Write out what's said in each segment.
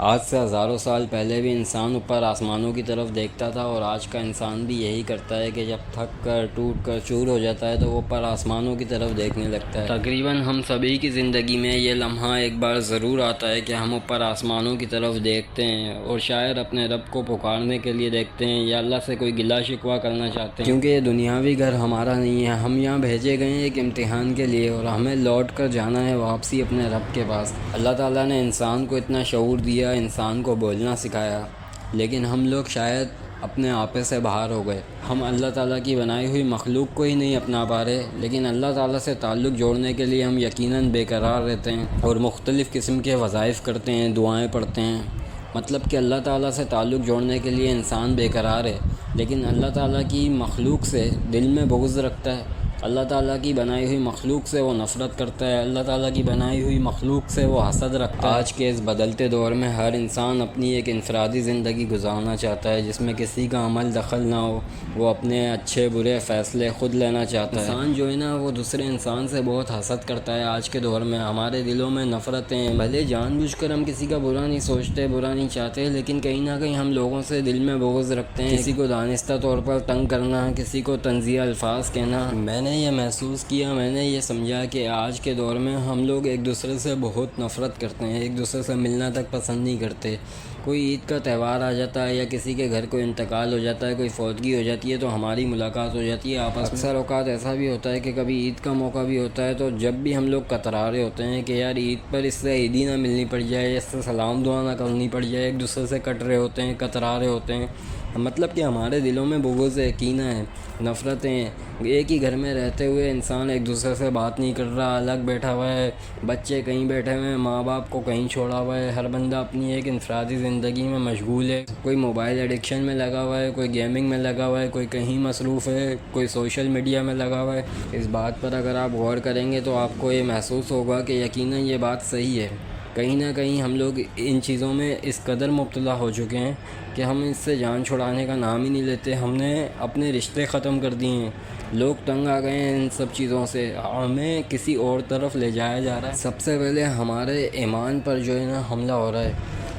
آج سے ہزاروں سال پہلے بھی انسان اوپر آسمانوں کی طرف دیکھتا تھا، اور آج کا انسان بھی یہی کرتا ہے کہ جب تھک کر ٹوٹ کر چور ہو جاتا ہے تو وہ اوپر آسمانوں کی طرف دیکھنے لگتا ہے۔ تقریباً ہم سبھی کی زندگی میں یہ لمحہ ایک بار ضرور آتا ہے کہ ہم اوپر آسمانوں کی طرف دیکھتے ہیں اور شاید اپنے رب کو پکارنے کے لیے دیکھتے ہیں یا اللہ سے کوئی گلہ شکوہ کرنا چاہتے ہیں، کیونکہ یہ دنیاوی گھر ہمارا نہیں ہے۔ ہم یہاں بھیجے گئے ہیں ایک امتحان کے لیے، اور ہمیں لوٹ کر جانا ہے واپسی اپنے رب کے پاس۔ اللہ تعالیٰ نے انسان کو اتنا شعور دیا، انسان کو بولنا سکھایا، لیکن ہم لوگ شاید اپنے آپے سے باہر ہو گئے۔ ہم اللہ تعالیٰ کی بنائی ہوئی مخلوق کو ہی نہیں اپنا پا رہے، لیکن اللہ تعالیٰ سے تعلق جوڑنے کے لیے ہم یقیناً بے قرار رہتے ہیں اور مختلف قسم کے وظائف کرتے ہیں، دعائیں پڑھتے ہیں۔ مطلب کہ اللہ تعالیٰ سے تعلق جوڑنے کے لیے انسان بے قرار ہے، لیکن اللہ تعالیٰ کی مخلوق سے دل میں بغض رکھتا ہے۔ اللہ تعالیٰ کی بنائی ہوئی مخلوق سے وہ نفرت کرتا ہے، اللہ تعالیٰ کی بنائی ہوئی مخلوق سے وہ حسد رکھتا ہے۔ آج کے اس بدلتے دور میں ہر انسان اپنی ایک انفرادی زندگی گزارنا چاہتا ہے، جس میں کسی کا عمل دخل نہ ہو۔ وہ اپنے اچھے برے فیصلے خود لینا چاہتا ہے۔ انسان جو ہے نا، وہ دوسرے انسان سے بہت حسد کرتا ہے۔ آج کے دور میں ہمارے دلوں میں نفرتیں، بھلے جان بوجھ کر ہم کسی کا برا نہیں سوچتے، برا نہیں چاہتے، لیکن کہیں نہ کہیں ہم لوگوں سے دل میں بغض رکھتے ہیں۔ کسی کو دانستہ طور پر تنگ کرنا، کسی کو طنزیہ الفاظ کہنا۔ میں نے یہ محسوس کیا، میں نے یہ سمجھا کہ آج کے دور میں ہم لوگ ایک دوسرے سے بہت نفرت کرتے ہیں، ایک دوسرے سے ملنا تک پسند نہیں کرتے۔ کوئی عید کا تہوار آ جاتا ہے یا کسی کے گھر کوئی انتقال ہو جاتا ہے، کوئی فوتگی ہو جاتی ہے تو ہماری ملاقات ہو جاتی ہے آپس میں۔ اکثر اوقات ایسا بھی ہوتا ہے کہ کبھی عید کا موقع بھی ہوتا ہے تو جب بھی ہم لوگ کترا رہے ہوتے ہیں کہ یار عید پر اس سے عیدی نہ ملنی پڑ جائے، اس سے سلام دعا نہ کرنی پڑ جائے، ایک دوسرے سے کٹ رہے ہوتے ہیں، کترا رہے ہوتے ہیں۔ مطلب کہ ہمارے دلوں میں بغض ہے، کینہ ہے، نفرتیں ہیں۔ ایک ہی گھر میں رہتے ہوئے انسان ایک دوسرے سے بات نہیں کر رہا، الگ بیٹھا ہوا ہے، بچے کہیں بیٹھے ہوئے ہیں، ماں باپ کو کہیں چھوڑا ہوا ہے، ہر بندہ اپنی ایک انفرادی زندگی میں مشغول ہے۔ کوئی موبائل ایڈکشن میں لگا ہوا ہے، کوئی گیمنگ میں لگا ہوا ہے، کوئی کہیں مصروف ہے، کوئی سوشل میڈیا میں لگا ہوا ہے۔ اس بات پر اگر آپ غور کریں گے تو آپ کو یہ محسوس ہوگا کہ یقیناً یہ بات صحیح ہے۔ کہیں نہ کہیں ہم لوگ ان چیزوں میں اس قدر مبتلا ہو چکے ہیں کہ ہم اس سے جان چھڑانے کا نام ہی نہیں لیتے۔ ہم نے اپنے رشتے ختم کر دیے ہیں، لوگ تنگ آ گئے ہیں ان سب چیزوں سے، ہمیں کسی اور طرف لے جایا جا رہا ہے۔ سب سے پہلے ہمارے ایمان پر جو ہے نا حملہ ہو رہا ہے۔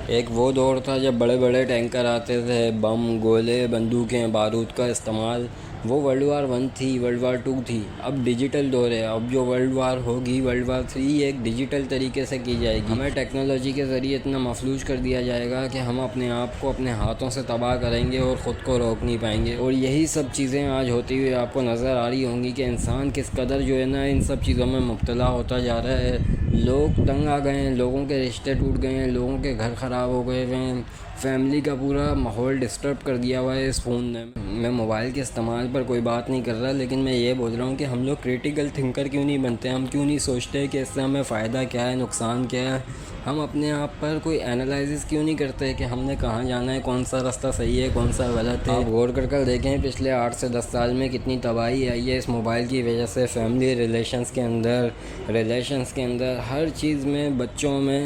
ایک وہ دور تھا جب بڑے بڑے ٹینکر آتے تھے، بم، گولے، بندوقیں، بارود کا استعمال، وہ ورلڈ وار 1 تھی، ورلڈ وار 2 تھی۔ اب ڈیجیٹل دور ہے، اب جو ورلڈ وار ہوگی، ورلڈ وار 3 ایک ڈیجیٹل طریقے سے کی جائے گی۔ ہمیں ٹیکنالوجی کے ذریعے اتنا مفلوج کر دیا جائے گا کہ ہم اپنے آپ کو اپنے ہاتھوں سے تباہ کریں گے اور خود کو روک نہیں پائیں گے۔ اور یہی سب چیزیں آج ہوتی ہوئی آپ کو نظر آ رہی ہوں گی کہ انسان کس قدر جو ہے نا ان سب چیزوں میں مبتلا ہوتا جا رہا ہے۔ لوگ تنگ آ گئے ہیں، لوگوں کے رشتے ٹوٹ گئے ہیں، لوگوں کے گھر خراب ہو گئے ہیں، فیملی کا پورا ماحول ڈسٹرب کر دیا ہوا ہے اس فون نے۔ میں موبائل کے استعمال پر کوئی بات نہیں کر رہا، لیکن میں یہ بول رہا ہوں کہ ہم لوگ کریٹیکل تھنکر کیوں نہیں بنتے؟ ہم کیوں نہیں سوچتے کہ اس سے ہمیں فائدہ کیا ہے، نقصان کیا ہے؟ ہم اپنے آپ پر کوئی اینالائزس کیوں نہیں کرتے کہ ہم نے کہاں جانا ہے، کون سا راستہ صحیح ہے، کون سا غلط ہے؟ آپ غور کر دیکھیں پچھلے 8 سے 10 سال میں کتنی تباہی آئی ہے اس موبائل کی وجہ سے۔ فیملی ریلیشنز کے اندر ہر چیز میں، بچوں میں،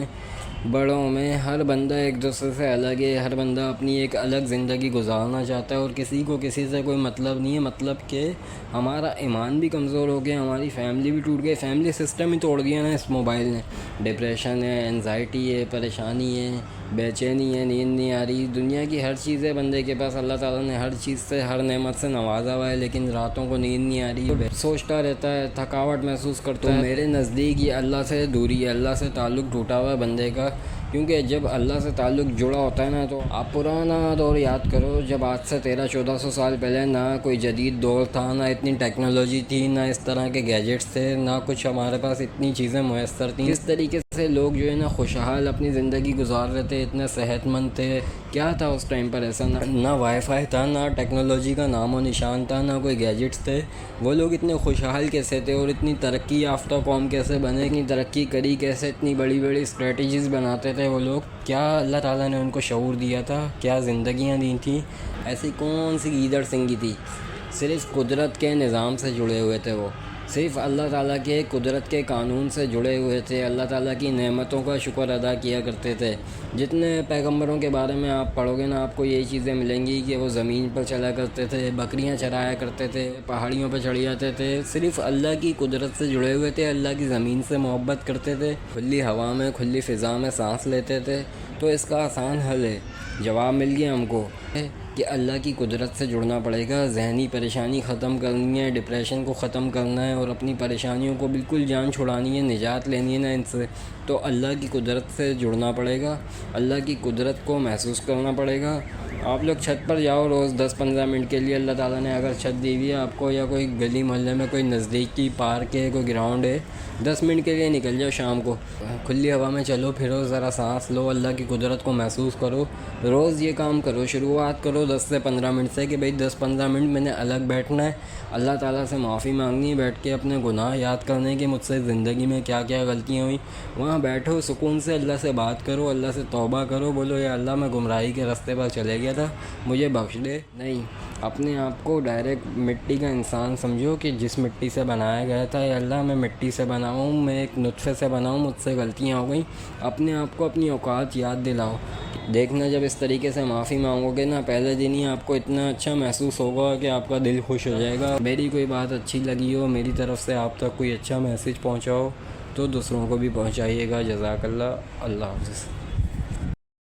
بڑوں میں، ہر بندہ ایک دوسرے سے الگ ہے، ہر بندہ اپنی ایک الگ زندگی گزارنا چاہتا ہے اور کسی کو کسی سے کوئی مطلب نہیں ہے۔ مطلب کہ ہمارا ایمان بھی کمزور ہو گیا، ہماری فیملی بھی ٹوٹ گئی، فیملی سسٹم ہی توڑ دیا نا اس موبائل نے۔ ڈپریشن ہے، انزائٹی ہے، پریشانی ہے، بے چینی ہے، نیند نہیں آ رہی، دنیا کی ہر چیز ہے بندے کے پاس، اللہ تعالیٰ نے ہر چیز سے، ہر نعمت سے نوازا ہوا ہے، لیکن راتوں کو نیند نہیں آ رہی، سوچتا رہتا ہے، تھکاوٹ محسوس کرتا ہے۔ میرے نزدیک یہ اللہ سے دوری ہے، اللہ سے تعلق ٹوٹا ہوا ہے بندے کا، کیونکہ جب اللہ سے تعلق جڑا ہوتا ہے نا تو آپ پرانا دور یاد کرو، جب آج سے 1300-1400 سال پہلے نہ کوئی جدید دور تھا، نہ اتنی ٹیکنالوجی تھی، نہ اس طرح کے گیجٹس تھے، نہ کچھ ہمارے پاس اتنی چیزیں میسر تھیں۔ اس طریقے سے لوگ جو ہے نا خوشحال اپنی زندگی گزار رہے تھے، اتنے صحت مند تھے۔ کیا تھا اس ٹائم پر ایسا؟ نہ وائی فائی تھا، نہ ٹیکنالوجی کا نام و نشان تھا، نہ کوئی گیجٹس تھے۔ وہ لوگ اتنے خوشحال کیسے تھے اور اتنی ترقی یافتہ قوم کیسے بنے، اتنی ترقی کری کیسے، اتنی بڑی بڑی اسٹریٹجیز بناتے تھے وہ لوگ؟ کیا اللہ تعالیٰ نے ان کو شعور دیا تھا؟ کیا زندگیاں دی تھیں؟ ایسی کون سی گیدڑ سنگی تھی؟ صرف قدرت کے نظام سے جڑے ہوئے تھے، وہ صرف اللہ تعالیٰ کے قدرت کے قانون سے جڑے ہوئے تھے، اللہ تعالیٰ کی نعمتوں کا شکر ادا کیا کرتے تھے۔ جتنے پیغمبروں کے بارے میں آپ پڑھو گے نا، آپ کو یہی چیزیں ملیں گی کہ وہ زمین پر چلا کرتے تھے، بکریاں چرایا کرتے تھے، پہاڑیوں پہ چڑھ جاتے تھے، صرف اللہ کی قدرت سے جڑے ہوئے تھے، اللہ کی زمین سے محبت کرتے تھے، کھلی ہوا میں، کھلی فضا میں سانس لیتے تھے، تو اس کا آسان حل ہے، جواب مل گیا ہم کو کہ اللہ کی قدرت سے جڑنا پڑے گا، ذہنی پریشانی ختم کرنی ہے، ڈپریشن کو ختم کرنا ہے اور اپنی پریشانیوں کو بالکل جان چھڑانی ہے، نجات لینی ہے نا ان سے، تو اللہ کی قدرت سے جڑنا پڑے گا، اللہ کی قدرت کو محسوس کرنا پڑے گا۔ آپ لوگ چھت پر جاؤ روز 10-15 منٹ کے لیے، اللہ تعالیٰ نے اگر چھت دی ہوئی ہے آپ کو، یا کوئی گلی محلے میں کوئی نزدیکی پارک ہے، کوئی گراؤنڈ ہے، 10 منٹ کے لیے نکل جاؤ شام کو، کھلی ہوا میں چلو پھرو، ذرا سانس لو، اللہ کی قدرت کو محسوس کرو، روز یہ کام کرو، شروعات کرو 10 سے 15 منٹ سے کہ بھئی 10-15 منٹ میں نے الگ بیٹھنا ہے، اللہ تعالیٰ سے معافی مانگنی ہے، بیٹھ کے اپنے گناہ یاد کرنے کہ مجھ سے زندگی میں کیا کیا غلطیاں ہوئیں، وہاں بیٹھو سکون سے، اللہ سے بات کرو، اللہ سے توبہ کرو، بولو یا اللہ میں گمراہی کے راستے پر چلے گیا تھا، مجھے بخش دے۔ نہیں، اپنے آپ کو ڈائریکٹ مٹی کا انسان سمجھو کہ جس مٹی سے بنایا گیا تھا، یا اللہ میں مٹی سے بنا ہوں، میں ایک نطفے سے بنا ہوں، مجھ سے غلطیاں ہو گئیں، اپنے آپ کو اپنی اوقات یاد دلاؤ۔ دیکھنا جب اس طریقے سے معافی مانگو گے نا، پہلے دن ہی آپ کو اتنا اچھا محسوس ہوگا کہ آپ کا دل خوش ہو جائے گا۔ میری کوئی بات اچھی لگی ہو، میری طرف سے آپ تک کوئی اچھا میسیج پہنچاؤ تو دوسروں کو بھی پہنچائیے گا۔ جزاک اللہ، اللہ حافظ۔